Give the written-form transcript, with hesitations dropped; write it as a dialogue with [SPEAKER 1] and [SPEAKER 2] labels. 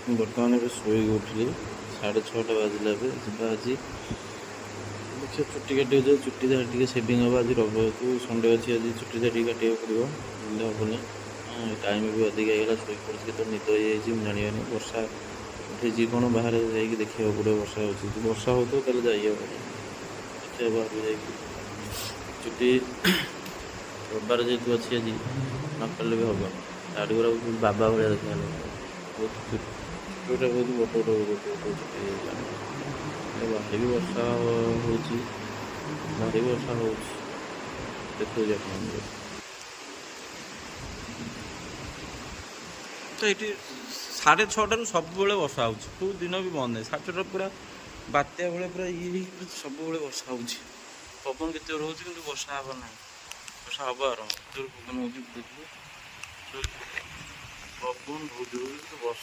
[SPEAKER 1] बर्तमान ए शोक उठिली 6:30 बाजिला जा आज देखिए चुट्टी काटे चुट्टी टे सेविंग हम आज रविवार संडे अच्छी आज चुट्टी टे काटा पड़ो हेनी टाइम भी अधिक होगा शोक पड़ी तो निद हो जाए वर्षा उठे कौन बाहर जाकि देखा पड़ो वर्षा हो वर्षा हो तो जाइए देखिए बाहर जा चुट्टी रविवार जेहतु अच्छी आज नकल भी हम दाढ़ी गुड़ा बाबा भाया देखा बहुत चुट्टा बहुत बट चुट्टी भारी भी वर्षा हो भारी वर्षा हो देखो
[SPEAKER 2] तो ये 6:30 सब वर्षा हो दिन भी बंद है 6:30 पूरा बात्या भाई पूरा ये सब वर्षा हो पवन के रोचे कि वर्षा हे ना वर्षा हम आर पवन हो पवन बहुत वर्षा